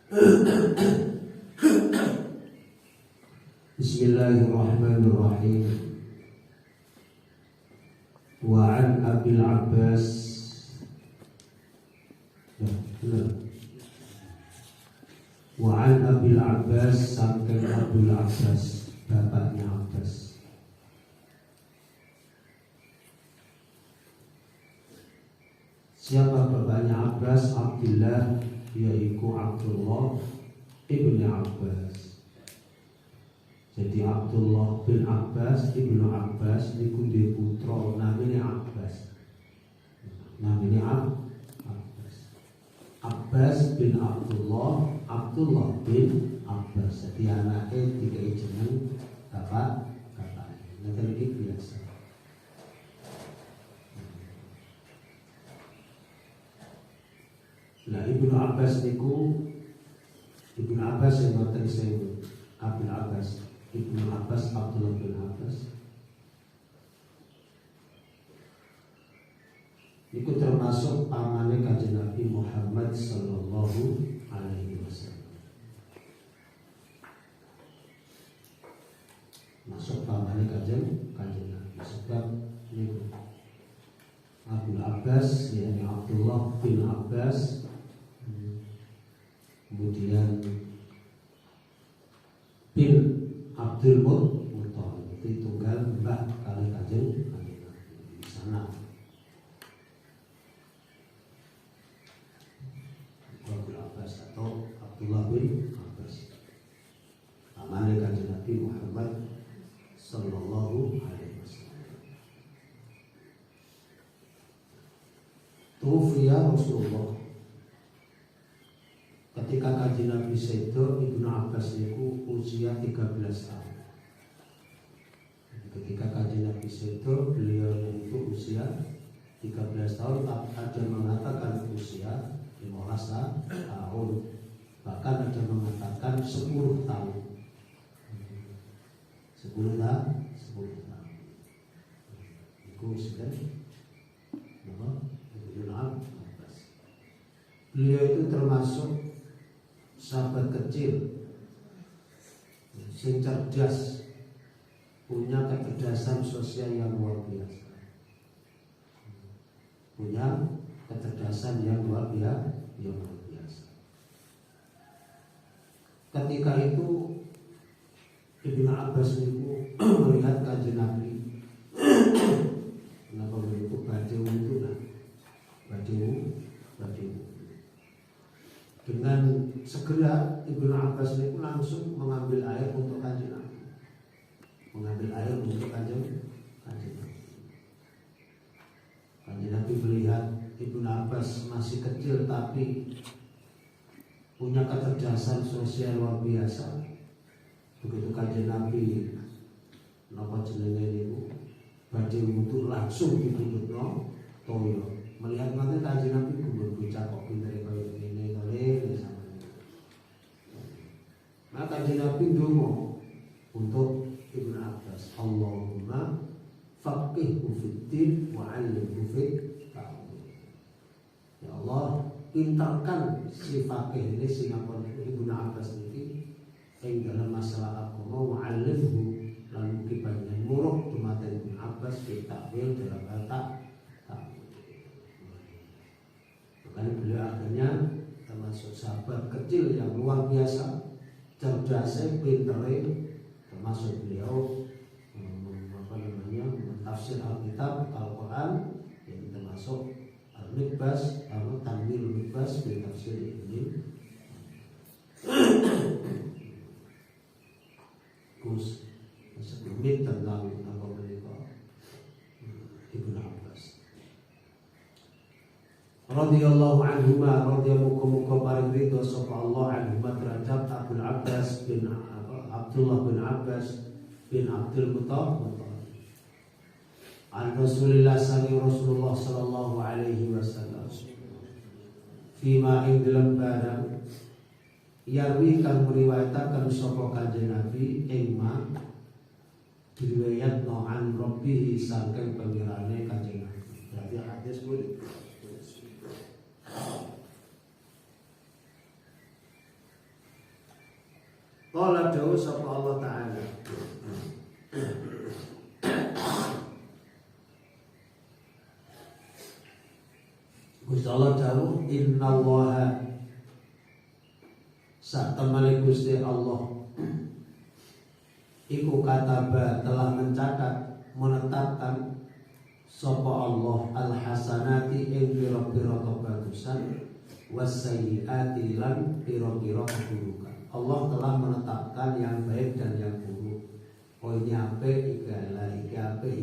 Bismillahirrahmanirrahim. Wa an Abil Abbas Wa an Abil Abbas sampai Abdul Abbas, bapaknya Abbas. Siapa bapaknya Abbas? Abdullah, yaitu Abdullah ibni Abbas. Jadi Abdullah bin Abbas ibnu Abbas niku duwe putra namanya Abbas. Namanya Abbas bin Abdullah, Abdullah bin Abbas. Jadi anaknya dikai jeneng bapaknya. Nanti ini biasa. Nah, Ibnu Abbas niku, Ibnu Abbas yang ngoten sing Abdul Abbas, Ibnu Abbas Abdullah bin Abbas. Itu termasuk pamannya Kanjeng Nabi Muhammad sallallahu alaihi wasallam. Masuk pamannya Kanjeng Nabi. Sebab ini Abdul Abbas, yakni Abdullah bin Abbas, kemudian bin Abdul Muttalib, itu tunggal mbah kali Kanjeng Nabi di sana. Abdul Abbas atau Abdullah bin Abbas, pamannya Kanjeng Nabi Muhammad sallallahu alaihi wasallam. Tufiya Rasulullah. Ketika Kanjeng Nabi sedo, Ibnu Abbas itu usia 13 tahun. Ketika Kanjeng Nabi sedo, beliau itu usia 13 tahun. Ada mengatakan usia 15 tahun, bahkan ada mengatakan 10 tahun. 10 tahun. Itu sudah Ibnu Abbas. Beliau itu termasuk sahabat kecil yang cerdas, punya kecerdasan sosial yang luar biasa. Punya kecerdasan yang luar biasa. Ketika itu Ibnu Abbas itu melihat Kanjeng Nabi. Kenapa begitu? Badiu itu badiu. Dengan segera Ibnu Abbas itu langsung mengambil air untuk Kanjeng Nabi. Kanjeng Nabi melihat Ibnu Abbas masih kecil tapi punya kecerdasan sosial luar biasa. Begitu Kanjeng Nabi napa jenenge niku badhe wudu langsung dituntutno toyo. Melihat mate Kanjeng Nabi gumun bocah kok pintere kaya ngene kali sampeyan. Maka Kanjeng Nabi ndonga untuk Ibnu Abbas, Allahumma faqihhu fid-din wa 'allimhu fit-ta'wil. Ya Allah, pintarkan si faqih ini sing apa Ibnu Abbas niki ing dalam masalah agama, wa 'allimhu lan mugi panjenengan muruh dumateng Ibnu Abbas fit-ta'wil dalam bahasa ta'wil. Makanya beliau akhirnya termasuk sahabat kecil yang luar biasa, cerdasnya, pintere, termasuk beliau mentafsir Alkitab, Al-Quran, yang termasuk Al-Mikbas atau Tanwirul Mikbas bin tafsir ini. Kus sebelumnya tentang Ibnu Abbas radhiyallahu anhuma, radhiyallahu paring ridho sapa Allah anhuma terhadap Abdul Abbas bin Abdullah bin Abbas bin Abdul Muttalib. An Rasulillah sallallahu sallallahu alaihi wasallam fima ing dalam barang yarwi kang meriwayataken sapa Kanjeng Nabi ing ma diriwayatno an Rabbih saking pengirane Kanjeng Nabi. Berarti hadis kuwi Qala dawu sapa Allah Ta'ala. Gusti Allah dawu innallaha satemene Gusti Allah iku kataba telah mencatat menetapkan sapa Allah al-hasanati ing pira-pira kebagusan wasayyiati lan pira-pira keburukan. Allah telah menetapkan yang baik dan yang buruk. Oh ini apik, iki ala, iki apik,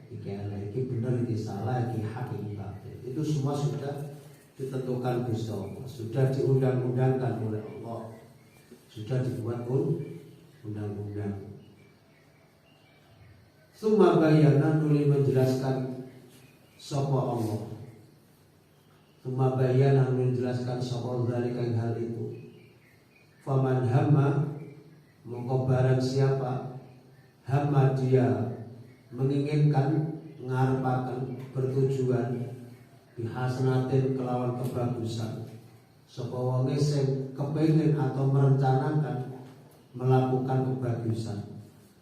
iki ala, iki bener, iki salah, iki hak, iki batil. Itu semua sudah ditentukan Gusti Allah, sudah diundang-undangkan oleh Allah, sudah dibuat undang-undang. Summa bayyana nuli menjelaskan sapa Allah. Summa bayyana nuli menjelaskan sapa zalika hal itu. Faman hamma mongko barang siapa hamma dia menginginkan ngarepaken bertujuan bihasanatin kelawan kebagusan. Sapa wonge sing kepengin atau merencanakan melakukan kebagusan.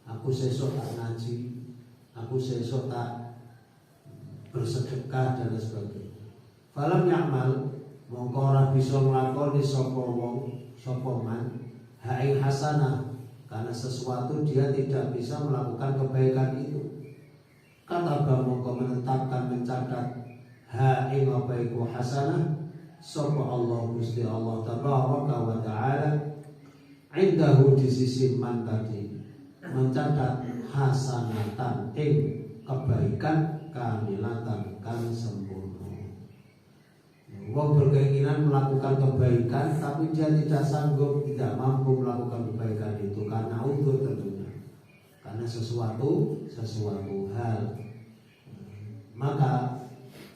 Aku sesuk tak ngaji, aku sesuk tak bersedekah dan sebagainya. Falam ya'mal mongko ora bisa nglakoni sapa wong sapa man ha'ing hasanah, karena sesuatu dia tidak bisa melakukan kebaikan itu. Kata mongko menetapkan mencatat ha'ing apa iku hasanah sapa Allah Gusti Allah tabaraka wa ta'ala indahu di sisi man tadi mencatat hasanatan ing kebaikan kamilatan kan sempurna. Wong berkeinginan melakukan kebaikan tapi dia tidak sanggup, tidak mampu melakukan kebaikan itu karena udzur tentunya, karena sesuatu hal. Maka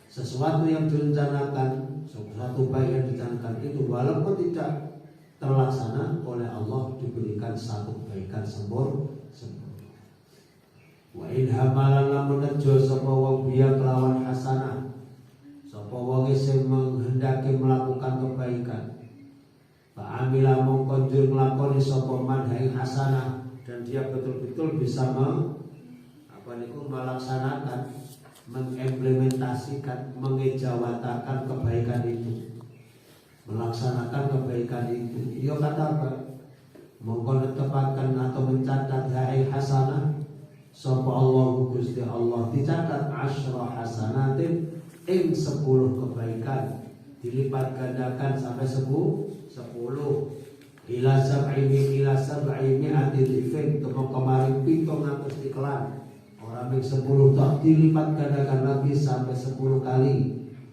sesuatu yang direncanakan, sesuatu baik yang direncanakan itu walaupun tidak terlaksana oleh Allah diberikan satu kebaikan sempurna. Wa in hamalan lamun nejo sapa wong biya kelawan hasanah, sapa wong sing menghendaki melakukan kebaikan, fa amila mongko njur nglakoni sapa man ing hasanah, dan dia betul-betul bisa melaksanakan, mengimplementasikan, mengejawatakan kebaikan itu, melaksanakan kebaikan itu. Iya kata apa? Mongko netepkan atau mencatat ha'il hasanah sapa Allah Gusti Allah dicatat asyra hasanatin ing 10 kebaikan, dilipat gandakan sampai 10 ila sab'i mi'ati dhifin temu kemarin 700 iklan. Orang yang 10 tak dilipat gandakan lagi sampai 10 kali.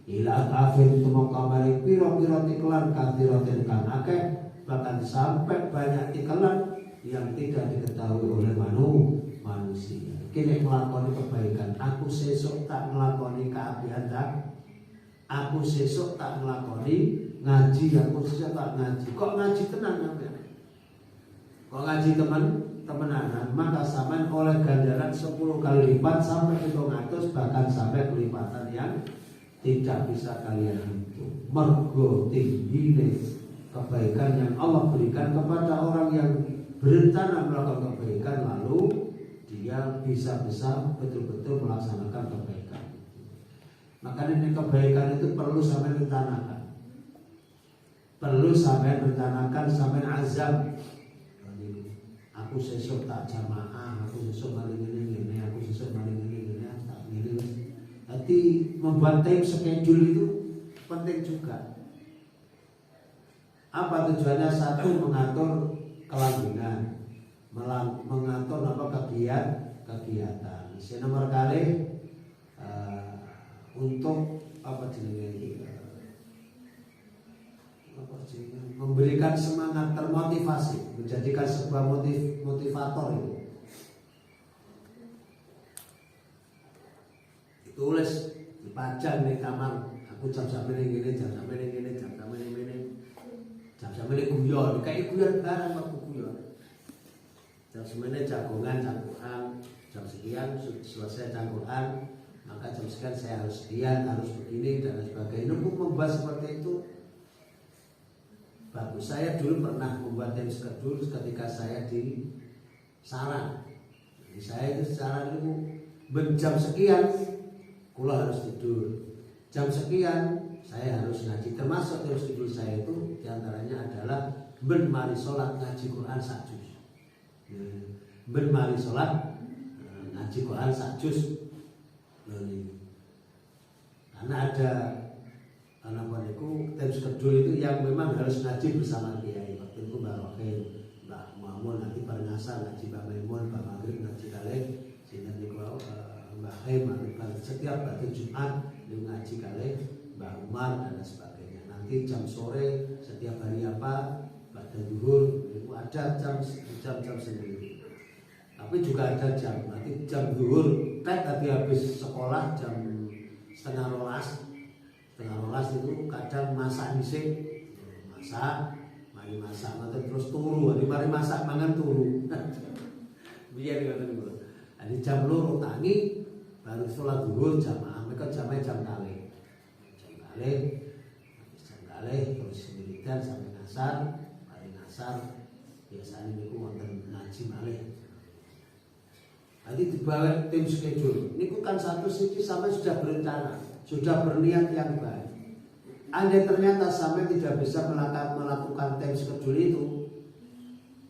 Ila afin temu kemarin piro-piro iklan kathiratin kan akeh, bahkan sampai banyak iklan yang tidak diketahui oleh manusia. Kini ngelakoni kebaikan, aku sesuk tak ngelakoni keapian tak, aku sesuk tak ngelakoni ngaji, aku sesuk tak ngaji. Kok ngaji tenan ya? Kok ngaji temenanan, maka sampean oleh ganjaran 10 kali lipat sampai 700, bahkan sampai kelipatan yang tidak bisa kalian hitung. Mergo tingginya kebaikan yang Allah berikan kepada orang yang berencana melakukan kebaikan, lalu dia bisa betul-betul melaksanakan kebaikan. Makanya ini kebaikan itu perlu sampai rencanakan, perlu sampai rencanakan, sampai azam. Aku sesuk tak jamaah, aku sesuk maling ini, aku sesuk maling ini, tak ini. Jadi membuat time schedule itu penting juga. Apa tujuannya? Satu, mengatur kelanggengan, mengatur kegiatan. Yang nomor kali untuk memberikan semangat, termotivasi, menjadikan sebuah motivator itu. Ditulis, dipajang di kamar. Aku jam sampai ini, jam sampai ini, jam sampai ini, jam sampai ini guyon. Kayak guyon barang waktu guyon. Jam semuanya jagongan, cangkuran, jam sekian selesai cangkuran, maka jam sekian saya harus sekian, harus begini dan sebagainya. Untuk membahas seperti itu bagus. Saya dulu pernah membuat time schedule ketika saya di sarang. Jadi saya itu sarang itu jam sekian kula harus tidur, jam sekian saya harus ngaji. Termasuk time schedule saya itu diantaranya adalah ben mari sholat ngaji Quran sak juz. Ben mari sholat ngaji Quran sak juz. Karena ada time schedule itu yang memang harus ngaji bersama kiai. Waktu itu Mbak Rohim, Mbak Muhammad nanti bareng asar ngaji, Mbak Maimun, Mbak Maghrib ngaji kalih, sehingga niku Mbak Haim setiap batu Jumat niku ngaji kalih, Mbak Umar dan sebagainya. Nanti jam sore setiap hari apa pada zuhur itu ada jam sendiri. Tapi juga ada jam, nanti jam zuhur tadi habis sekolah jam setengah rolas itu kadang masak dhisik, mari masak terus turu, mari masak mangan turu. Biar ngoten niku. Jadi jam 2 tangi baru sholat zuhur jamaah, mereka jamaah jam kalih. Jam kalih terus wiridan sampai ngasar, mari ngasar biasanya niku wonten ngaji malih. Nanti dibawa tim schedule. Niku kan satu sisi sampai sudah berencana, sudah berniat yang baik. Andai ternyata sampai tidak bisa melakukan time schedule itu,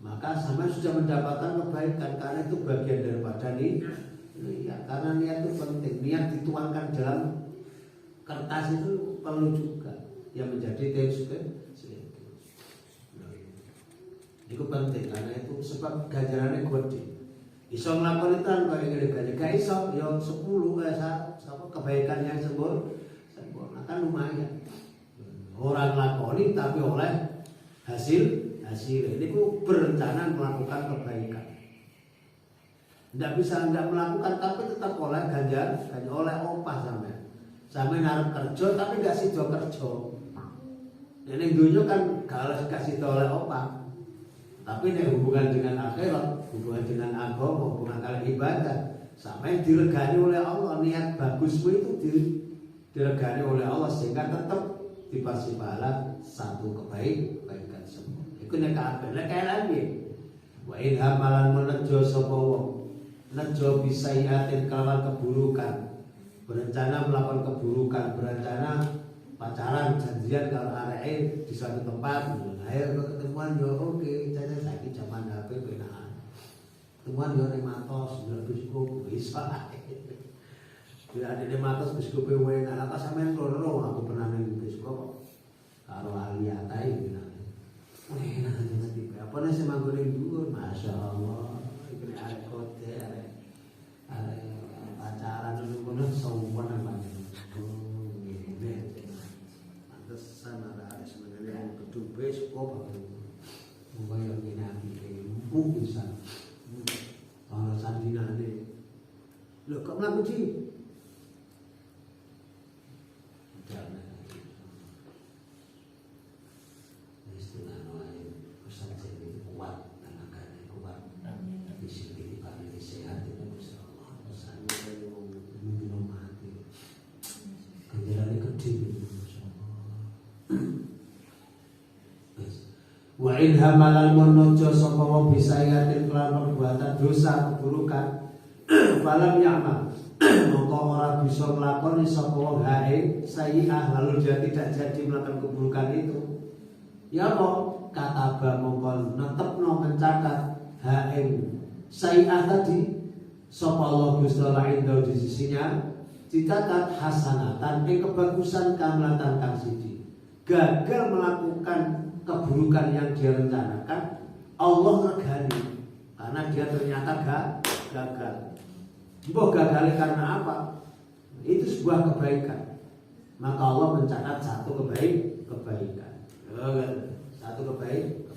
maka sampai sudah mendapatkan kebaikan karena itu bagian daripada niat. Karena niat itu penting. Niat dituangkan dalam kertas itu perlu juga yang menjadi time schedule. Itu penting karena itu sebab ganjarannya gede. Iso nglakoni tan kaya ngene gak iso ya 10 kebaikan yang sempurna kan lumayan. Orang lakoni tapi oleh hasil ini ku berencana melakukan kebaikan. Tidak bisa nggak melakukan tapi tetap oleh ganjar oleh opah sampai naruh kerja tapi nggak sido kerja. Ini dunia kan kalau kasih oleh opah. Tapi ini hubungan dengan akhirat, hubungan dengan agama, hubungan kalian ibadah, sampai diregani oleh Allah. Niat bagusmu itu diregani oleh Allah sehingga tetap dipasti pahala satu kebaikan semua. Iku nek kabeh nek elane. Wa in hamalan menejo sapa wong. Nejo bisaiatin kalawan keburukan. Berencana melakukan keburukan, berencana pacaran, janjian kalau areke di suatu tempat, akhir ketemuan yo oke, caca saiki zaman HP benaan. Ketemuan yo ning Matos, biskup bisa. Bila ada matos biskup wae ana apa sampean loro aku pernah ning biskup karo aliatai bilang. Weh nang nanti apa nek semanggone dhuwur masyaallah iki arek kote arek pacaran ngono sowan nang sana ada sebenarnya yang betul besok membayar minati mungkin bisa kalau sandina ini lo kok melakukan sih jangan istilah lain pesan jadi kuat dan agarnya kuat di sini dipakai sehat itu insya Allah pesannya kalau minum mati ganjarannya gede. Wa in hamalan monojo sapa wa bisayatin kelan perbuatan dosa keburukan falam ya'mal mongko ora bisa nglakoni sapa wong hae sayi'ah lalu dia tidak jadi melakukan keburukan itu ya apa kataba mongko netepno mencatat hae sayi'ah tadi sapa Allah Gusti Allah indah di sisinya dicatat hasanatan kebagusan kamlatan kang siji gagal melakukan keburukan yang dia rencanakan Allah regani karena dia ternyata gagal. Mbok gagal karena apa? Itu sebuah kebaikan. Maka Allah mencatat satu kebaikan. Satu kebaikan.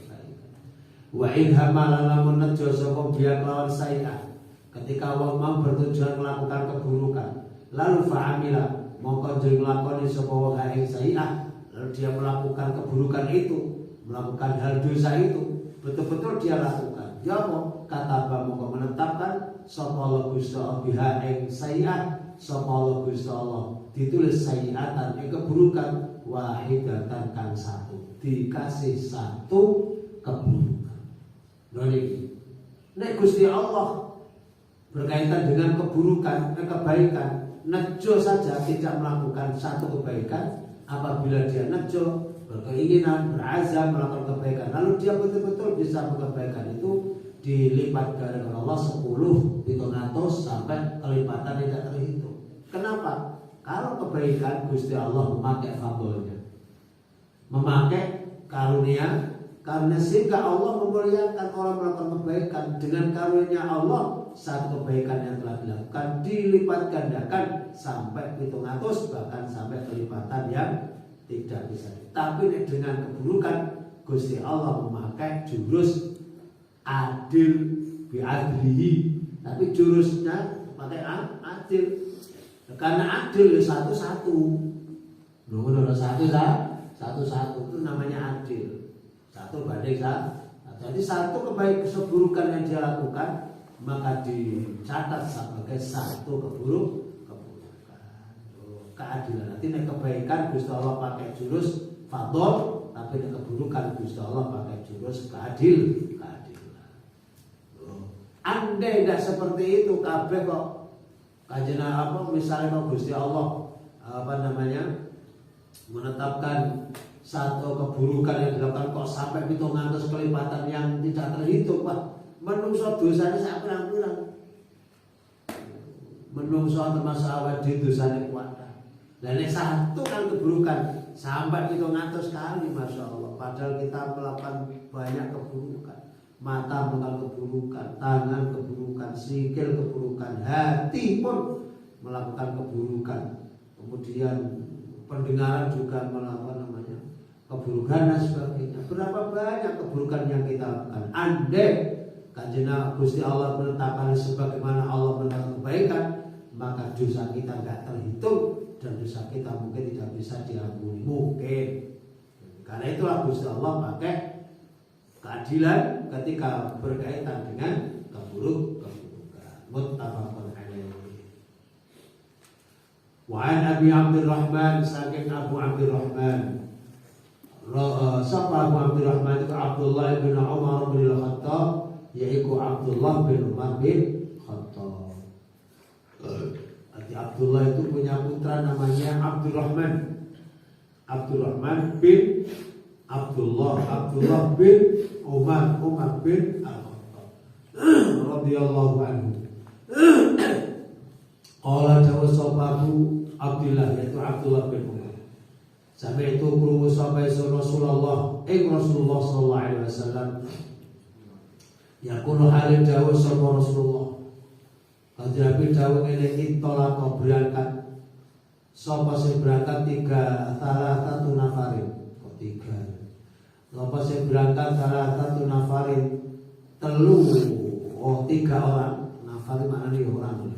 Wa in hamalan lamun nejo sapa biya lawan sayi'ah. Ketika wong mau bertujuan melakukan keburukan, lalu fa'amila mongko njeng nglakoni sapa wong ing sayi'ah, lalu dia melakukan keburukan itu, melakukan hal dosa itu, betul-betul dia lakukan. Ya apa? Kata mongko menetapkan sapa Allah Gusti biha ing sayi'ah sapa Allah Gusti Allah ditulis sayiatan keburukan wahidatan kang satu, dikasih satu keburukan. Lha niki nek Gusti Allah berkaitan dengan keburukan, kebaikan, nejo saja tidak melakukan satu kebaikan. Apabila dia nejo, berkeinginan, berazam melakukan kebaikan, lalu dia betul-betul bisa kebaikan itu dilipat oleh Allah 10, 700 sampai kelipatan tidak terhitung. Kenapa? Kalau kebaikan Gusti Allah memakai fadlnya, memakai karunia, karena sehingga Allah memuliakan orang melakukan kebaikan. Dengan karunia Allah, satu kebaikan yang telah dilakukan dilipat gandakan sampai 700, bahkan sampai kelipatan yang tidak bisa. Tapi dengan keburukan Gusti Allah memakai jurus adil biadlihi, tapi jurusnya pakai adil. Karena adil ya satu-satu. Nomor satu-satu itu namanya adil. Satu banding satu. Jadi satu keburukan yang dia lakukan maka dicatat sebagai satu keburukan. Keadilan. Nanti nek kebaikan Gusti Allah pakai jurus fadl, tapi nek keburukan Gusti Allah pakai jurus keadilan. Andai tidak seperti itu kabeh kok kajena misalnya kok Gusti Allah menetapkan satu keburukan yang dilakukan kok sampai 700 kelipatan yang tidak terhitung, Pak. Menungso dosane sak pirang-pirang. Menungso termasuk awake dhewe dosane kuat. Lah nek satu kan keburukan sampai 700 kali, Masya Allah. Padahal kita melakukan banyak keburukan. Mata melakukan keburukan, tangan keburukan, sikil keburukan, hati pun melakukan keburukan. Kemudian pendengaran juga melakukan keburukan dan sebagainya. Berapa banyak keburukan yang kita lakukan. Andai kanjeng Gusti Allah menetapkan sebagaimana Allah menetapkan kebaikan, maka dosa kita tidak terhitung dan dosa kita mungkin tidak bisa diampuni. Mungkin. Karena itulah Gusti Allah pakai keadilan ketika berkaitan dengan keburukan. Muttafaqun alaihi. Wa an Abi Abdurrahman, saking Abu Abdurrahman, sapa Abu Abdurrahman itu Abdullah bin Umar bin Al-Khattab, yaitu Abdullah bin Umar bin Khattab. Abdullah itu punya putra namanya Abdurrahman. Abdurrahman bin Abdullah bin Umar bin Al-Khattab radhiyallahu anhu. Qala jawasabahu Abdullah, yaitu Abdullah bin Umar. Sampai itu krungu sampai Rasulullah sallallahu alaihi wasallam yaqulu halil dawuh sapa Rasulullah. Kanjeng dawuh ngene, intolako berangkat sapa sing berangkat salah satu nafarin. Kok tiga? Sapa sing berangkat salah satu nafarin tiga orang. Nafarin maknanya orang.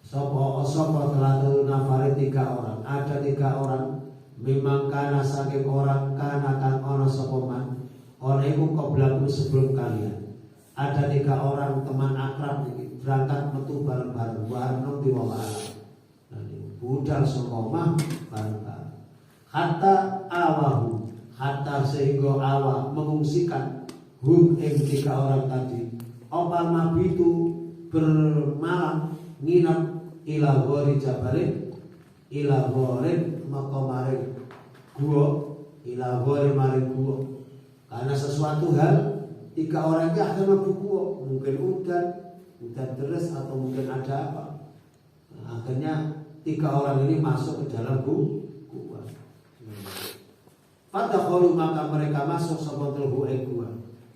Sapa salah satu nafarin tiga orang. Ada tiga orang. Memang karena saking orang kana kang ana sapa man ana iku qablakum sebelum kalian. Ada tiga orang teman akrab iki berangkat metu bareng-bareng warno diwawala. Budal saka omah bareng-bareng. Hatta sehingga awak mengungsikan ing tiga orang tadi. Opal nabi itu bermalam nginap ila ghori jabalin, ila ghorin maka maring gua, ila ghori maring gua. Karena sesuatu hal tiga orang ini akan mlebu gua, mungkin hujan deras atau mungkin ada apa. Nah, akhirnya tiga orang ini masuk ke dalam gua. Fadakhalu, maka mereka masuk sabantul gua,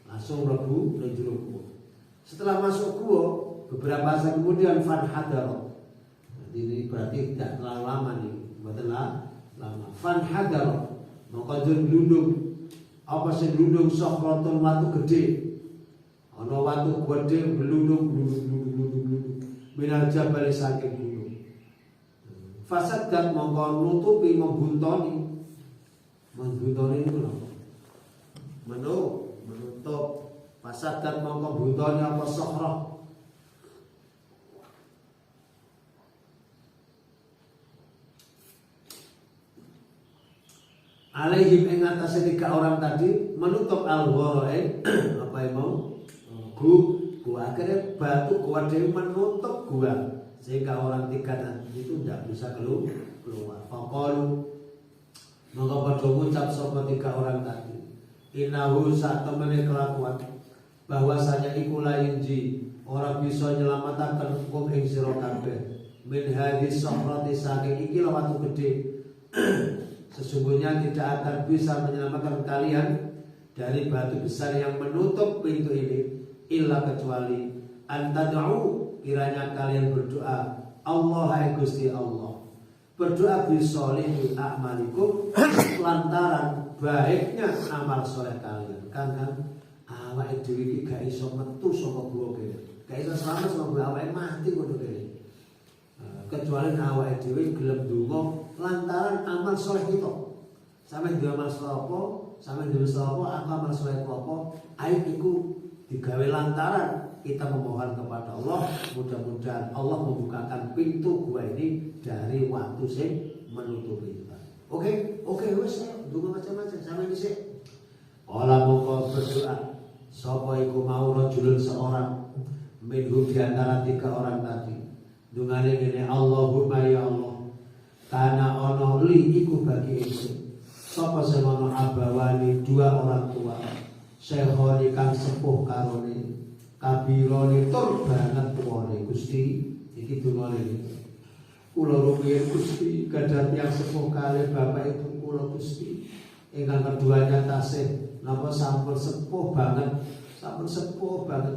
langsung mlebu ning jero gua. Setelah masuk gua, beberapa saat kemudian fanhadar. Ini berarti tidak terlalu lama nih, betul lama. Fanhadar, maka glundung. Apa sing glundung sokroton watu gede. Ana watu gede glundung. Minal jabal saking gunung. Fasadat mongko nutupi membuntoni. Membuntoni itu lho. Menutup. Fasadat mongko buntoni apa sokroh. alaihim ing atase 3 orang tadi menutup al-gharain apa yang mau gua akhirnya batu gua dewi menutup gua sehingga orang 3 tadi itu tidak bisa keluar. Faqalu maka padha ngucap sapa 3 orang tadi innahu sak temene kelakuan bahwasanya iku lainji ora bisa nyelamataken hukum ing sira kabeh min hadis sahrati saking iki watu gede. Sesungguhnya tidak akan bisa menyelamatkan kalian dari batu besar yang menutup pintu ini illa kecuali antad'u kiranya kalian berdoa Allah Gusti Allah berdoa bisolihi a'malikum lantaran baiknya amal soleh kalian kan awake dhewe iki gak iso metu saka gua kene gak iso selamat saka gua awake mati ngono kene kecuali awake dhewe gelem donga lantaran amal soleh kita. Sampai dia amal soleh apa? Sampai dia amal soleh apa? Ayo iku digawe lantaran kita memohon kepada Allah. Mudah-mudahan Allah membukakan pintu gua ini dari waktu sing menutupi kita. Oke, wes donga macam-macam sampai dhisik. Ola mongko berdoa sapa iku mau rajulun seorang minhum di antara 3 orang tadi. Dungane ngene Allahumma ya Allah kana ono li iku bagi ingsun sapa sing ono abawani 2 orang tua sehone kang sepuh karone kabirone tur banget tuwane Gusti iki dungane kula rumiyin Gusti gadah tiyang sepuh kalih bapak ibu kula Gusti ingkang keduanya tasih napa sampun sepuh banget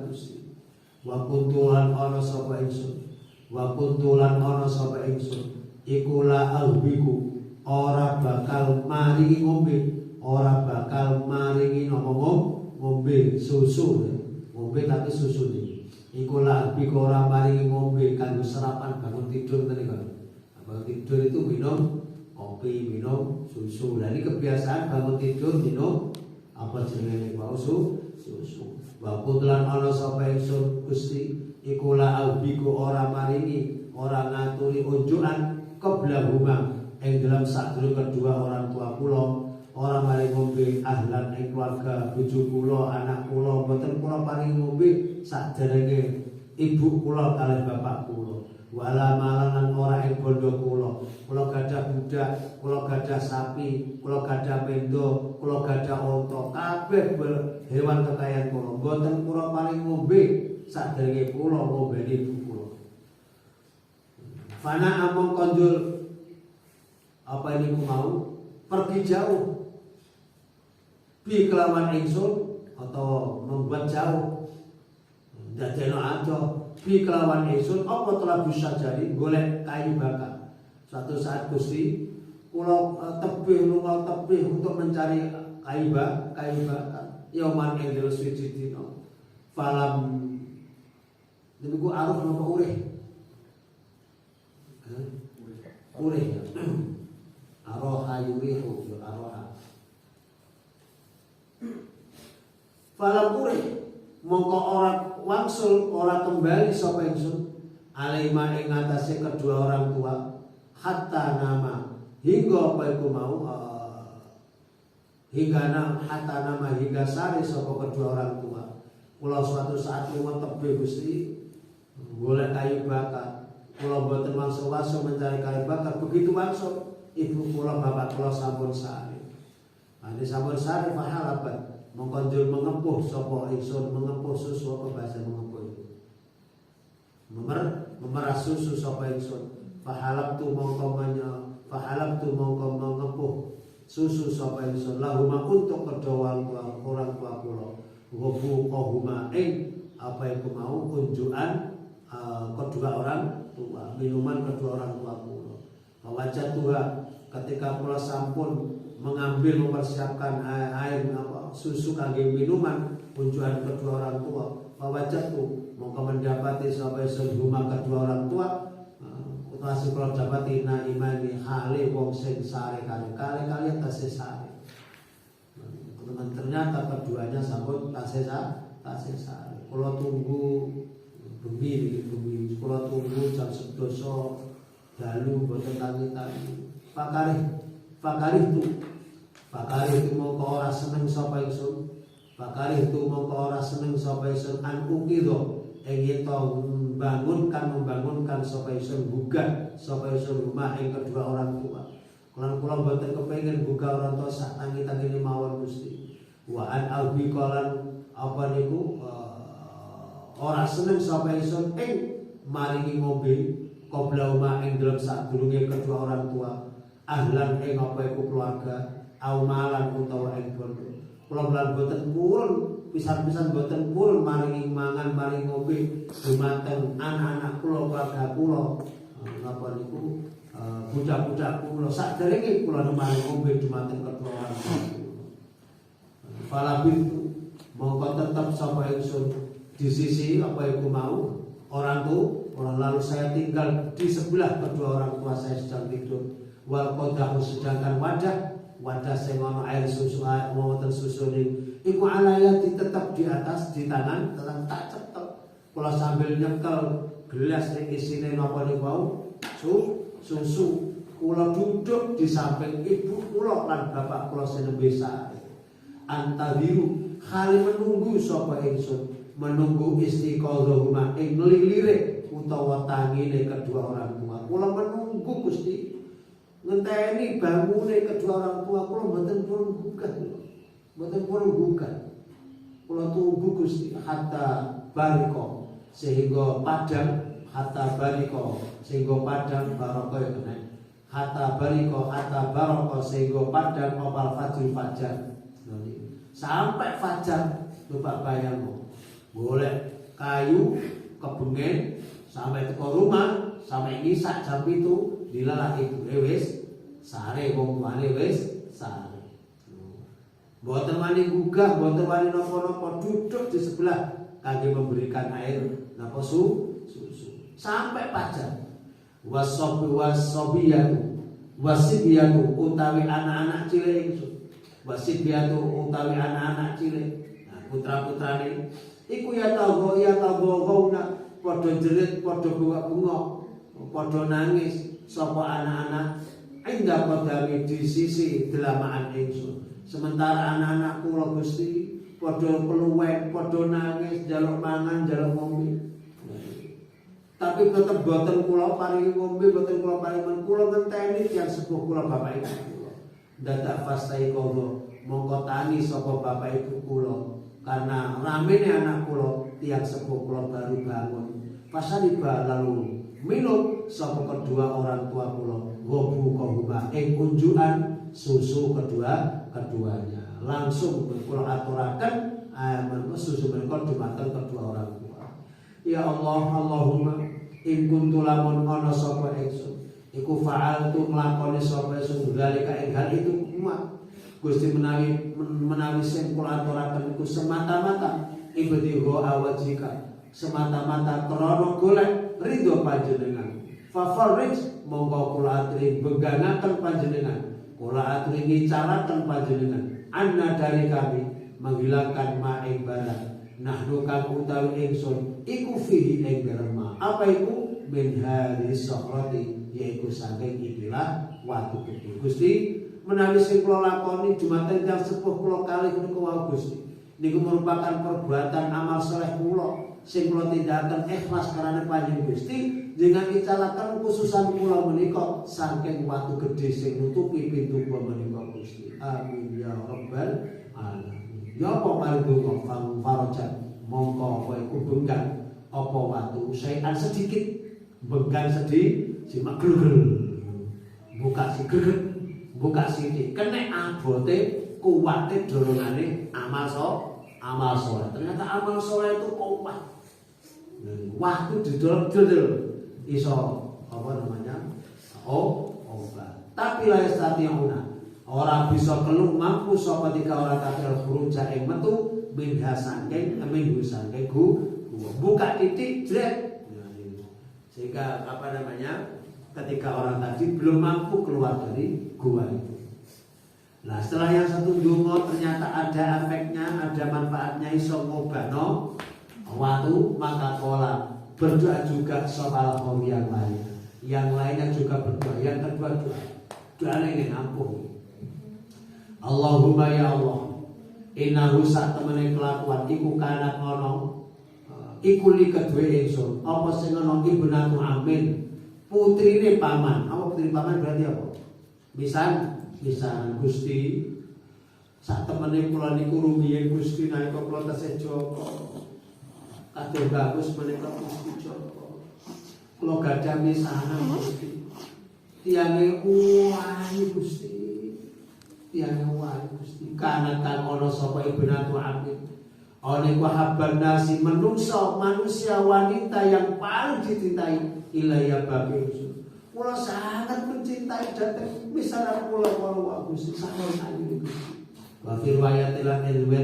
Gusti wa kuntulan ana sapa ingsun wa kuntulan ana sapa ingsun iku la albiku ora bakal maringi ngombe susu ngombe tapi susu iki iku la albiku ora maringi ngombe kanggo sarapan bangun tidur tadi kan bangun tidur itu minum kopi minum susu. Nah ini kebiasaan bangun tidur minum apa jenenge wau susu wa kuntulan ana sapa ingsun Gusti iku la albiku ora maringi ora ngaturi unjukan qablahuma ing dalam sadurunge kedua orang tua kula ora maring ngombe ahlan ing keluarga bojo kula anak kula mboten kula paring ngombe saderenge ibu kula kalih bapak kula wala malanan ora ing bondo kula gadah budak kula gadah sapi kula gadah mendo kula gadah unta kabeh hewan kekayaan kula mboten kula paring ngombe saderenge kula ngombeni ibu kula. Fana among konjul apa ini ku mau pergi jauh bi kelawan ingsun atau membuat jauh dadeno aja bi kelawan ingsun apa telah bisa jadi golek kayu bakar. Suatu saat Gusti kula tebih untuk mencari kayu bakar yaman ing dalem suci dina falam niku arep napa urih aroha yurihu aroha falam urih mongko ora wangsul ora kembali sapa ingsun alaima ing atase kedua orang tua hatta nama hingga apa iku mau hingga sari sapa kedua orang tua kula suatu saat lunga tebih Gusti golek kayu bakar kula boten wangsul mencari kayu bakar begitu wangsul ibu kula bapak kula sampun sari ane sampun sari mahalabat mengkonjul mengempuh sapa ingsun mengempuh susu apa bahasa mengempuh itu memerah susu sapa ingsun fahalabtu mongko mengempuh susu sapa ingsun lahuma untuk kedua orang tua kula gobu kohuma apa iku mau unjukan kedua orang tua minuman kedua orang tua kula wajah Tuhan ketika kula sampun mengambil mempersiapkan air susu kangge minuman unjukan kedua orang tua wajah tu mongko mendapati sapa sedhuma kedua orang tua utawa kula dapati na imani hale wong sing sare kali tasih sare. Ternyata keduanya sampun tasih sare. Kula tunggu bengi kula tunggu jam 11 dalu boten tangi-tangi. Pakarih Fakari itu mongko ora seneng sapa ingsun. Fakari itu mongko ora seneng sapa ingsun an ukido ing to membangunkan sapa ingsun buka sapa ingsun rumah ing kedua orang tua. Kula boten kepengin buka orang tua sak tangi-tangine mawon Gusti. Wa an albi kolan apa niku ora seneng sapa ingsun ing maringi ngombe qabla uma ing dalem sadurunge kedua orang tua ahlan ing apa iku keluarga au malan utawa ing bondo. Kula boten purun pisan-pisan boten purun maringi mangan maringi ngombe dumateng anak-anak kula keluarga kula napa niku budak-budak kula saderenge kula maringi ngombe dumateng kedua orang tua. Fala bintu mongko tetep sapa ingsun di sisi apa iku mau orang lalu saya tinggal di sebelah kedua orang tua saya sedang tidur. Wal qadahu sedangkan wadah sing ana air susu wonten susune iku alayati tetap di atas di tangan tetap tak cetek. Kula sambil nyekel gelas sing isine napa niku wau susu. Kula duduk di samping ibu kula lan bapak kula sing nembe sare. Antabiru khali menunggu sapa ingsun menunggu istiqozohuma ing lilire utawa tangine kedua orang tua. Kula menunggu Gusti ngenteni bangune kedua orang tua kula mboten purun buka. Kula tunggu Gusti hatta bariko sehingga padang baroko ya kena. Hatta baroko sehingga padang opal fajar. Sampai fajar coba bayangno. Golek kayu kebengen sampai ke rumah sampai ngisak jam itu dilalah ibu wis sare wong tuane wis sare. Mboten wani gugah, mboten wani napa-napa duduk di sebelah kangge memberikan air napa susu sampai fajar. Wasibiyatu utawi anak-anak cilik ingsun. Wasibiyatu utawi anak-anak cilik. Nah, putra-putrane iku ya tago padha jerit, padha bungak-bungok, padha nangis sapa anak-anak indah qadami di sisi delamaan ingsun. Sementara anak-anak kula Gusti padha keluwen, padha nangis, njaluk mangan, njaluk ngombe. Tapi tetep boten kula paringi ngombe, boten kula paringi kula ngenteni tiyang sepuh kula bapak ibu kula. Dadak fastai kono mongko tani sapa bapak ibu kula karena ramene anak kula tiyang sepuh kula baru bangun. Pasaliba lalu minum sapa kedua orang tua kula gobu kohuma ing kunjukan susu keduanya. Langsung kula aturaken susu menika dumateng kedua orang tua. Ya Allah, Allahumma in kuntu lamun ana sapa ingsun iku fa'altu nglakoni sapa ingsun dalika ing hal itu kumat. Gusti menawi sing kula aturaken iku semata-mata ibtiho awajika, semata-mata krana golek ridho panjenengan. Fa farij monggo kula aturi beganaken panjenengan, kula aturi ngicaraken panjenengan anna dari kami menghilangkan ma ing barang nahnu kang utawi ingsun iku fihi ing dalem apa iku min hadis sakrati yaiku saking ikilah watu gede. Gusti menawi sing kula lakoni dumateng tiyang sepuh kula kalih niku wau Gusti niku merupakan perbuatan amal saleh kula sing kula tindakaken ikhlas karena panjenengan Gusti dengan dicalakan khususan kula menika saking watu gede sing nutupi pintu kula menika Gusti. Amin ya rabbal alamin. Ya apa paridonga kang farajan mongko kowe iku benggan apa watu saean sedikit benggan sedih simak glugel buka sikret buka sithik kene abote kuwate dorongane amal saleh. Ternyata amal saleh itu kuat. Waktu didol-dol iso apa namanya? Obat. Tapi la yastati'una ora bisa keluk mampu sapa tiga orang kafir khuruja ing metu min hasaken amin husaken buka titik jret. Sehingga apa namanya ketika orang tadi belum mampu keluar dari gua itu. Nah setelah yang satu dungo ternyata ada efeknya, ada manfaatnya iso ngobano waktu maka kola berdoa juga soal yang lainnya. Yang lainnya juga berdoa. Yang kedua doa ini ampuh. Allahumma ya Allah, innahu sak temene kelakuan iku kana ono iku li kedue ingsun apa sing ana ibnatu Amin putrine paman. Apa putri paman berarti apa? Misan Gusti sak temene kula niku rumiyin Gusti nalika kula tasih Joko kadhe bagus menika Gusti Joko kula gadah misanan Gusti tiyange uwahi Gusti tiyange uwahi Gusti kana kang ana sapa ibnatu Amin ana iku habban nasi manusia wanita yang paling dicintai ilaya babi kula sangat mencintai datang misanan kula karo Gusti sangat ayu Gusti. Wa fi riwayat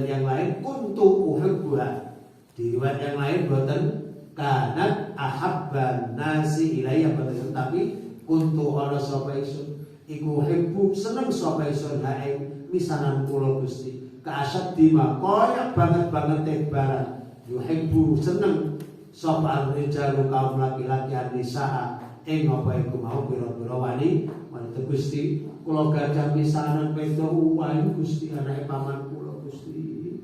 yang lain kuntu uhibbuha. Di riwayat yang lain boten kanat ahabban nasi ilayya boten tapi kuntu ana sapa isun iku hibbu seneng sapa isun hae misanan kula Gusti. Kaasat dima koyak banget barat yuhibbu seneng sapa rijalu kaum laki-laki anisa ing apa iku mau pira-pira wanita Gusti kula gadah misanan peda uwahi Gusti anake paman kula Gusti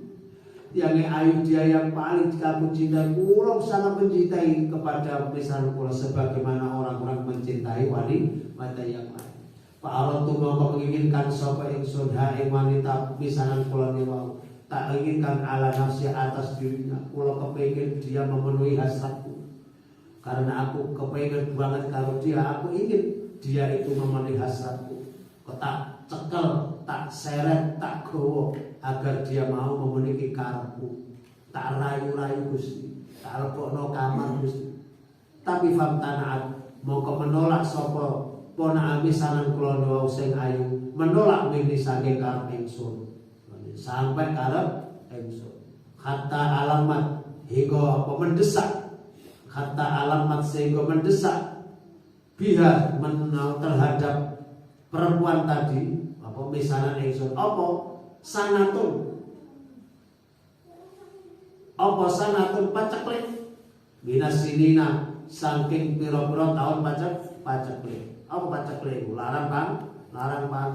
tiange ayu dia yang paling kamu cintai kula sangat mencintai kepada misanan kula sebagaimana orang-orang mencintai wanita yang lain. Pak Allah tu mongko menginginkan sapa ingsun ing wanita misanan kula niku tak inginkan ala nafsi atas dirinya kula kepengin dia memenuhi hasratku karena aku kepengin banget kalau dia aku ingin dia itu memenuhi hasratku tak cekel, tak seret, tak gowo agar dia mau memenuhi karepku tak rayu-rayu Gusti tak lebokno kamar Gusti tapi famtanaat mongko menolak sapa pona misanan kula niku sing ayu menolak mini saking karep ingsun sampai karep ingsun hatta alamat hingga apa mendesak hatta alamat sehingga mendesak biha terhadap perempuan tadi apa misanan ingsun apa sanatun paceklik binasinina saking pira-pira tahun paceklik apa paceklik larang bang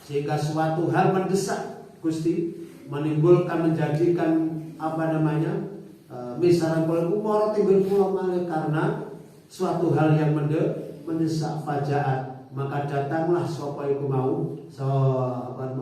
sehingga suatu hal mendesak Gusti menimbulkan menjadikan apa namanya misanan kula umur timbul kula malih karena suatu hal yang mendesak fajaat maka datanglah sapa iku mau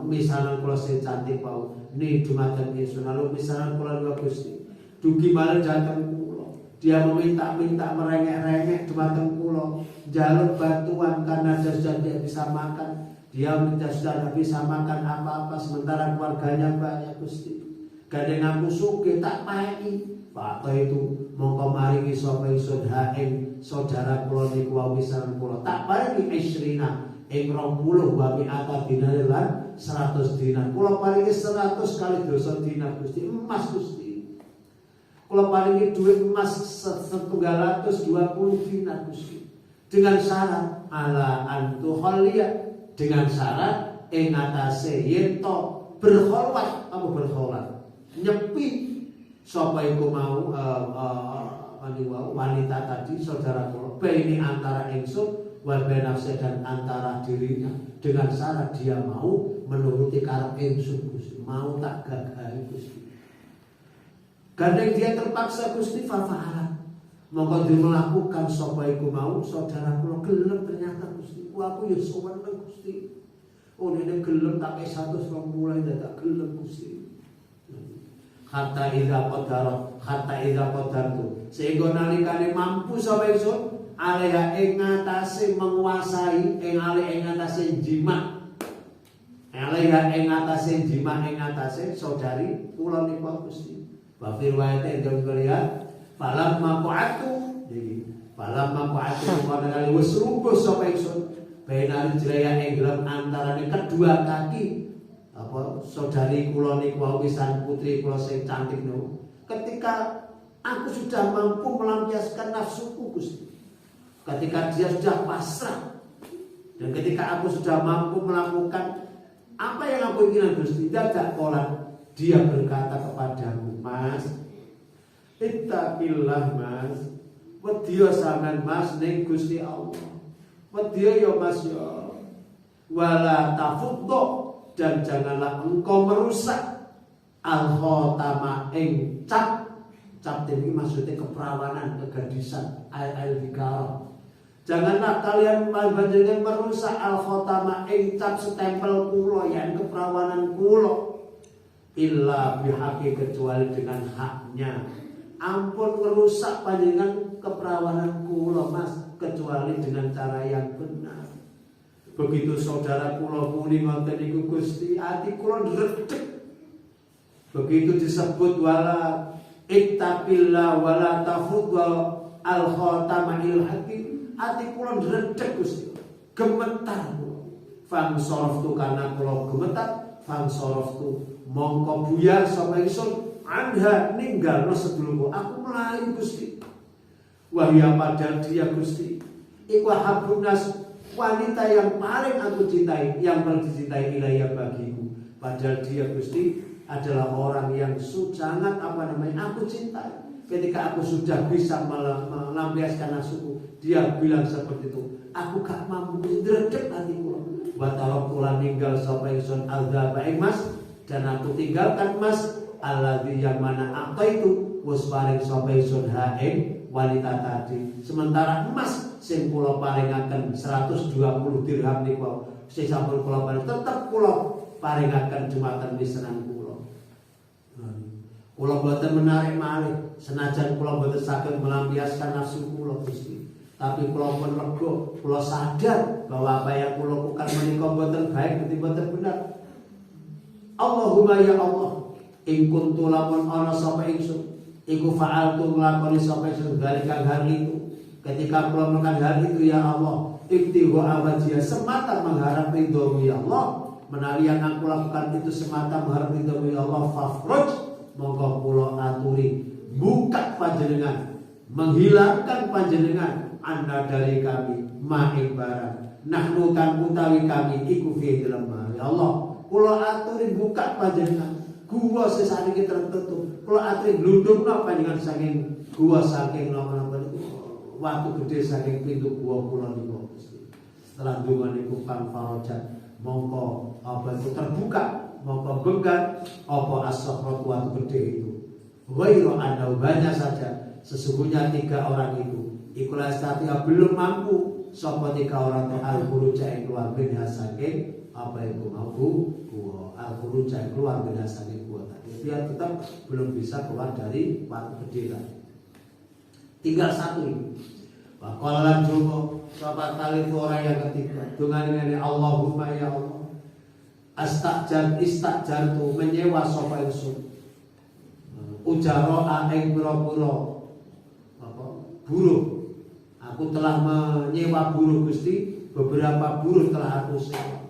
misanan kula sing cantik mau ni dumateng ingsun lalu misanan kula niku Gusti dugi malih dateng kula dia meminta merengek-rengek dumateng kula njaluk bantuan karena sudah tidak bisa makan dia minta sudah tidak bisa makan apa-apa sementara keluarganya banyak Gusti gandeng aku sugih tak paeki Pak itu mongko maringi sapa ingsun ing saudara kula niku wisan kula tak paringi isrina ing 20 wa mi'ata dinar lan 100 dinar kula paringi 100 kali dosa dinar Gusti emas Gusti kula paringi duit emas 120 dinar Gusti dengan syarat ala antuhalliya dengan syarat ing atase yen to berkholwat apa berkholwat nyepi sapa iku mau wanita tadi saudara kula baini antara ingsun wa nafsi dan antara dirinya dengan syarat dia mau menuruti karep ingsun Gusti mau tak gagahi Gusti gandeng dia terpaksa Gusti fa'ala mongko melakukan sapa iku mau saudara kula gelem ternyata Gusti aku ya seneng Gusti oh dene gelem tak 100 mulai dadak gelem Gusti hatta idza qadartu sehingga nalikane mampu sapa ingsun alaiha ing ngatasé menguasai ing ngatasé jima alaiha ing ngatasé jima ing ngatasé saudari kula niku Gusti wa fi riwayat Indra falam maqatu pada wis rubuh sapa ingsun benar jraya ing dalam antarane kedua kaki apa saudari kula niku wisan putri kula sing cantik niku ketika aku sudah mampu melampiaskan nafsuku Gusti ketika dia sudah pasrah dan ketika aku sudah mampu melakukan apa yang aku inginkan Gusti dadak kolan dia berkata kepadamu Mas ittaqillah Mas wedya sampean Mas ning Gusti Allah wedya ya Mas ya wala tafuddo dan janganlah engkau merusak al-khotama ing cap ini maksudnya keperawanan, kegadisan, ail dikara. Janganlah kalian panjenengan merusak al-khotama ing cap setempel kula yang keperawanan kula illa bihaqi kecuali dengan haknya. Ampun merusak panjenengan keperawanan kula Mas kecuali dengan cara yang benar. Begitu saudara kula muni ngoten niku Gusti, ati kula ndredeg. Begitu disebut wala ittaqillah wala tafudha al-khatama il hakim, ati kula ndredeg Gusti, gemetar kula. Fangsoroftu karena kula gemetar, fangsoroftu mongko buyar sapa ingsun anha ninggalno sedulurku, aku melayu Gusti. Wahya padahal dia Gusti iku habunas, wanita yang paling aku cintai, yang paling dicintai ilayya bagiku. Padahal dia Gusti adalah orang yang sangat aku cintai. Ketika aku sudah bisa melampiaskan nafsuku, dia bilang seperti itu, aku gak mampu ndredeg hatiku. Wa taraktu lan ninggal sapa ingsun adzaba Mas, dan aku tinggalkan Mas alladzi yang mana apa itu wis paring sapa ingsun ha ing wanita tadi. Sementara emas sing kula paringaken 120 dirham niku sing sampun kula paring tetep kula paringaken jumaten pisanan kula. Kula boten menarik malih senajan kula boten saged melampiaskan nafsu kula Gusti. Tapi kula pun lega, kula sadar bahwa apa yang kula lakukan menika boten baik, boten benar. Allahumma ya Allah, ing kuntu lamun ana sapa ingsun iku fa'altu nglakoni sapa ingsun dalika hal itu. Ketika kula melakukan hal itu ya Allah, ibtighu awajiyah, semata mengharap ridho ya Allah. Menawi yang aku lakukan itu semata mengharap ridho ya Allah, fafruj monggo kula aturi buka panjenengan, menghilangkan panjenengan anda dari kami maing barang nahnu kan utawi kami iku fi dalam ya Allah. Kula aturi buka panjenengan gua sesaniki tertutup, kula aturi glundungna panjenengan saking gua saking napa-napa waktu gede saking pintu gua kula niku Gusti. Setelah donga niku kang farajat mongko apa itu terbuka, mongko bengkak apa as-sakhrat waktu gede itu. Ghairu anna banyak saja sesungguhnya tiga orang itu ikulah statia belum mampu sapa tiga orang itu al-khuruja yang keluar minha saking apa itu mampu gua al-khuruja yang keluar minha saking gua tadi. Dia tetap belum bisa keluar dari waktu gede tadi. Tinggal satu ini. Waqalan jungo sahabat kali itu orang yang ketiga. Dengan ini Allahumma ya Allah. Istajartu menyewa sapa ingsun. Ujaro ing pira-pira buruh. Aku telah menyewa buruh Gusti, beberapa buruh telah aku sewa.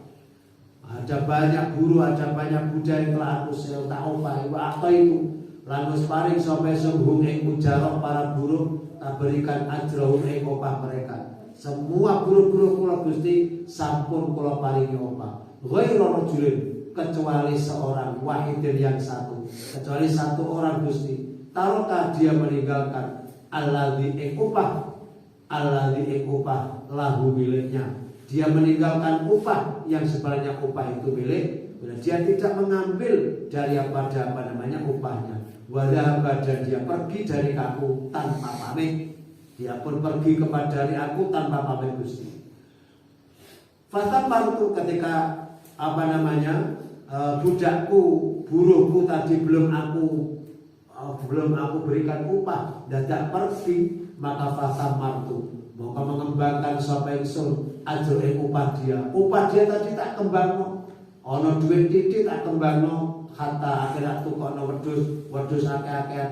Ada banyak buruh, ada banyak budak yang telah aku sewa. Tak opah apa itu. Lalu paring sapa ingsun ing ujaro para buruh, tak berikan ajrahum ing opah mereka. Semua buruh-buruh kula Gusti sampun kula paringi opah. Ghairu rajulin, kecuali seorang wahidin yang satu, kecuali satu orang Gusti. Taruhkah dia meninggalkan alladzi ing upah lahu miliknya. Dia meninggalkan upah yang sebenarnya upah itu milik. Dia tidak mengambil dari upahnya. Wadahaba, dan dia pergi dari aku tanpa pamit. Dia pun pergi dari aku tanpa pamit Gusti. Fatamartu ketika budakku, buruhku tadi belum aku berikan upah, dadak pergi, maka fatamartu maka mengembangkan sapa ingsun ajro ing upah dia. Upah dia tadi tak kembangno. Ana duit titik tak kembangno hatta akhirat tukono wedhus akeh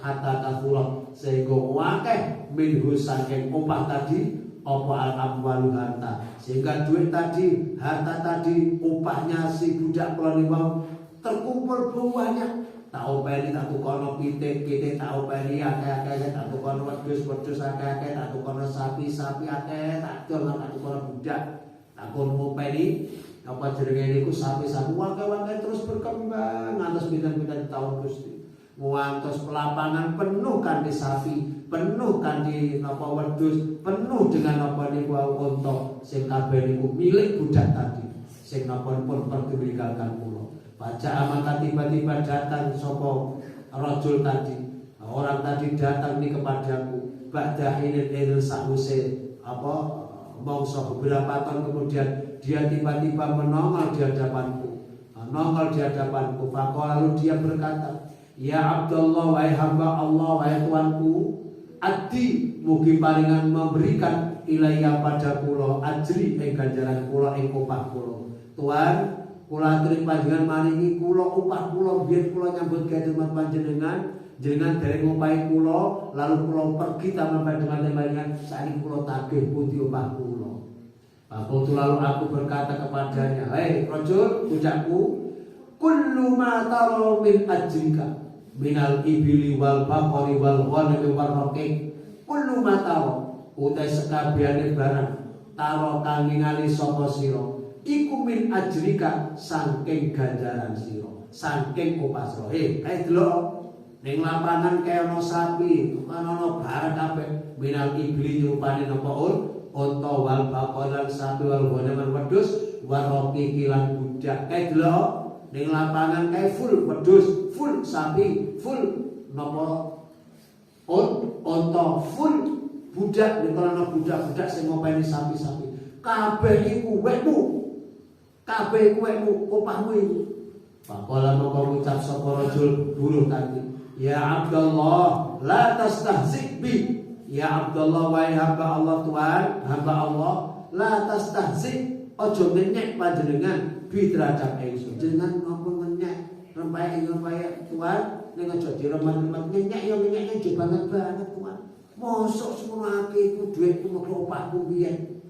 hatta kafula sehingga akeh minhu saking upah tadi apa al-amwalu harta, sehingga duit tadi, harta tadi, upahnya si budak kula niku terkumpul banyak. Tak openi tak tukono pitik tak openi akeh tak tukono wedhus akeh tak tukono sapi akeh tak tukono budak tak kono openi apa jenenge niku sapi-sapi wae terus berkembang ngantos pinten-pinten tahun Gusti. Ngantos lapangan penuh kanthi sapi, penuh kanthi napa wedhus, penuh dengan apa niku unta sing kabeh niku milik budak tadi. sing napa-napa perlu meninggalkan kula. Baca maka tiba-tiba datang sapa rajul tadi. Orang tadi datang ini kepadaku. Ba'da hinin sa'use mongso beberapa tahun kemudian dia tiba-tiba menongol di hadapanku. Faqala, lalu dia berkata, ya Abdullah, wahai hamba Allah, wahai Tuanku, adi mugi paringan memberikan ilayya pada kula ajri ing ganjaran kula ing upah kula. Tuan, kula aturi panjenengan maringi kula upah kula biyen kula nyambut gawe panjenengan, jenengan dereng ngupahi kula, lalu kula pergi tanpa panjenengan saiki kula tagih pundi upah kula. Aku lalu aku berkata kepadanya, hei rajul, ucapku, kullu ma tara min ajrika minal ibili wal baqari wal ghanami wal raqiq, kullu ma tara utai sekabehane barang tara kang ningali sapa sira iku min ajrika saking ganjaran sira, saking upah sira. Kae delok ning lapangan kaya ana sapi, ana barang kabeh minal ibli rupane napa unta wal baqalan sapi wal ghanam wedhus waroki kilan budak. Kae delok ning lapangan kae full wedhus, full sapi, full napa unta, full budak. Nek ana budak-budak sing ngopeni sapi-sapi, kabeh iku wekmu, kabeh iku wekmu, upahmu iku. Faqala mongko ngucap sapa rajul buruh tadi, ya Abdullah la tastahzi bi. Ya Abdullah, wahai hamba Allah Tuhan, hamba Allah, la tastahzi, ojo ngenyek panjenengan bi terhadap ingsun. Jenengan ngomong ngenyek, rempah Tuhan, ning aja diremet-remet ngenyek ya ngenyek banget Tuhan. Mosok semua akeh iku dhuwitku mengko opahku piye.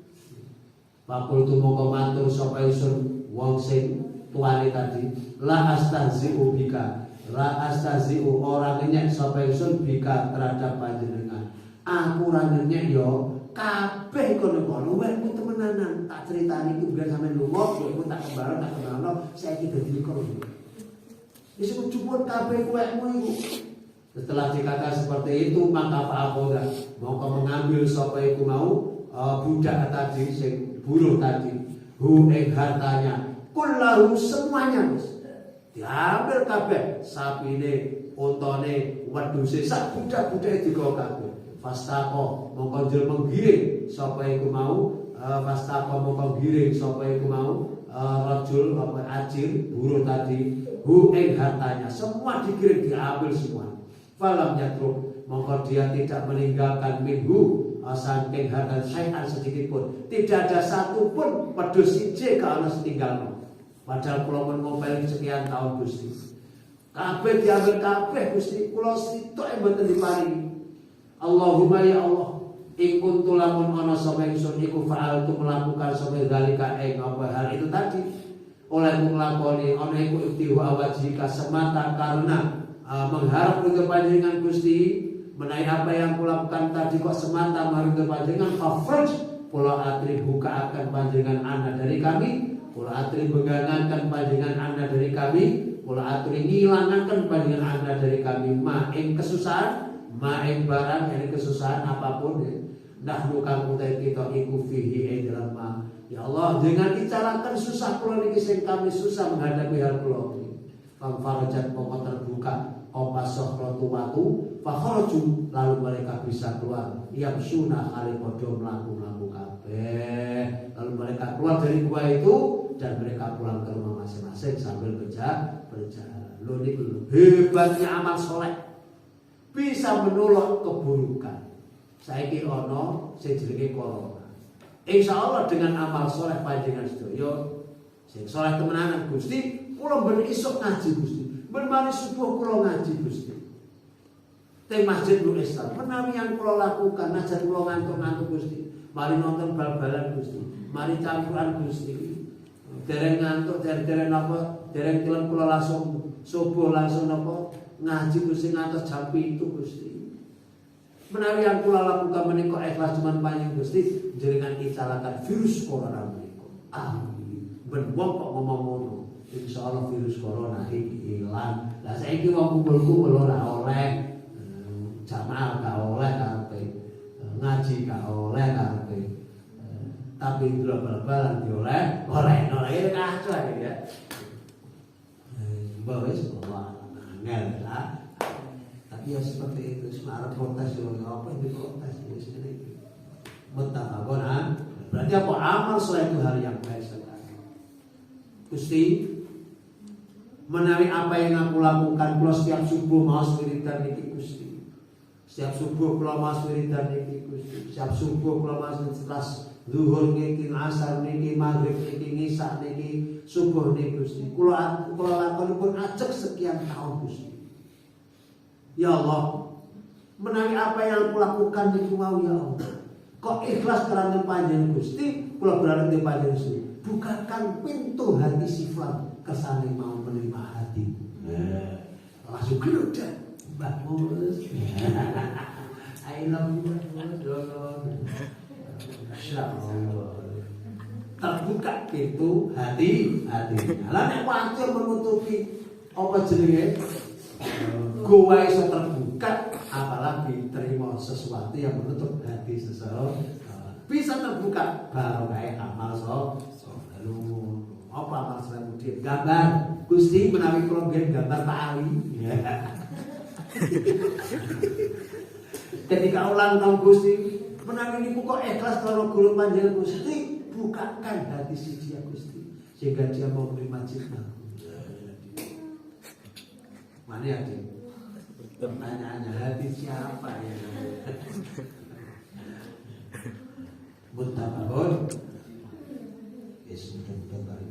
Pakul tu mongko matur sapa ingsun wong sing tuane tadi, la astahzi'u bika. La astahzi'u ora ngenyek sapa ingsun bika terhadap panjenengan. Aku ora ngenyek yo kabeh kono-kono wekmu temenanan. Tak critani iki biar sampean lunga, kowe tak kembarno saiki dadi kono. Wis cukup kabeh wekmu iku. Setelah dikata seperti itu, maka fa'akhadha mongko mengambil sapa iku mau budak tadi sing buruh tadi hu ing hartanya kullahu semuanya wis diambil kabeh, sapine, untane, wedhuse, sak budak-budake digawa kabeh. Fastaqo mongko njur menggiring sapa iku mau fastaqo mongko giring sapa iku mau rajul apa ajir buruh tadi hu ing hartanya, semua digiring, diambil semua. Falam yatruk mongko dia tidak meninggalkan minhu saking harta syai'an sedikit pun, tidak ada satu pun wedhus siji ka ana setinggalno. Padahal kula pun ngopel sekian tahun Gusti, kabeh diambil kabeh Gusti, kula sitok mboten diparingi. Allahumma ya Allah, in kuntu lamun ana sapa ingsun iku fa'altu melakukan sapa dalika ing apa hal itu tadi oleh nglakoni ana iku ibtiwa wajhika semata karena mengharap untuk panjenengan Gusti, menawi apa yang kulakukan tadi kok semata mengharap panjenengan, fafraj kula atri buka akan panjenengan anda dari kami, kula atri begangankan panjenengan anda dari kami, kula atri ngilangaken panjenengan anda dari kami ma ing kesusahan, ma ing barang yang kesusahan apapun ya. Nahnu kang utai kita iku fihi dalam ma. Ya Allah, dengan dicalakan susah kula niki sing kami susah menghadapi hal kula iki. Fam farajat pokok terbuka opasoh rotu watu fakharaju lalu mereka bisa keluar yang sunah kali podo melaku kabeh, lalu mereka keluar dari gua itu dan mereka pulang ke rumah masing-masing sambil berjalan. Lho niku hebatnya amal soleh bisa menolak keburukan. Saiki ono sing jenenge corona. Insyaallah dengan amal soleh panjenengan sedaya sing soleh temenanan Gusti, kula ben isuk ngaji Gusti. Bermari subuh kula ngaji Gusti. Teng Masjid Nur Islam. Menawi yang kula lakukan najan kula ngantuk-ngantuk Gusti. Mari nonton bal-balan Gusti. Mari campuran Gusti. Dereng ngantuk, dereng napa? Dereng kelem kula langsung subuh langsung napa? Ngaji Gusti ngantos jam 7 Gusti. Menawi yang kula lakukan menika ikhlas cuman panjenengan Gusti, jenengan icalakan virus corona menika. Amin. Ben wong kok ngomong ngono. Insyaallah virus corona iki ilang. Lah saiki wong kumpul-kumpul ora oleh, jamaah gak oleh karepe, ngaji gak oleh karepe. tapi dulu bal-balan dioleh, oleh kacau ya. Bawa sekolah angel lah. Tapi ya seperti itu, sebenarnya protes apa yang diprotes itu sendiri. Mutafaqun. Berarti apa amal selain itu hal yang baik sekali. Gusti, menawi apa yang aku lakukan, kalau setiap subuh mau wiridan niki Gusti. Setiap subuh kalau mau wiridan niki Gusti. Setiap subuh kalau mau setelah zuhur niki, asar niki, maghrib niki, ngisya niki, subuh niki Gusti. Kalau lakon pun ajak sekian tahun Gusti. Ya Allah, menawi apa yang aku lakukan niki mau ya Allah. Kok ikhlas karena panjenengan Gusti, kula berharap di panjenengan Gusti. Bukakan pintu hati sifat kesane mau menerima hati. Langsung geludak, Mbak Mus. I love you, Insyaallah. Terbuka pintu hati. Lah nek wancur menutupi apa jenenge? Gua iso terbuka, apalagi terima sesuatu yang menutup hati seseorang. Bisa terbuka baru kayak amal lalu apa amal selanjutnya gambar Gusti menawi kula nggih gambar Pak Ali. Ketika ulang tahun Gusti menawi niku kok ikhlas kalau guru panjenengan Gusti, bukakan hati si dia Gusti sehingga dia mau menerima cinta. Mana ya Dik? Pertanyaannya hati siapa ya? Mutabakun. Yesus mudah-mudahan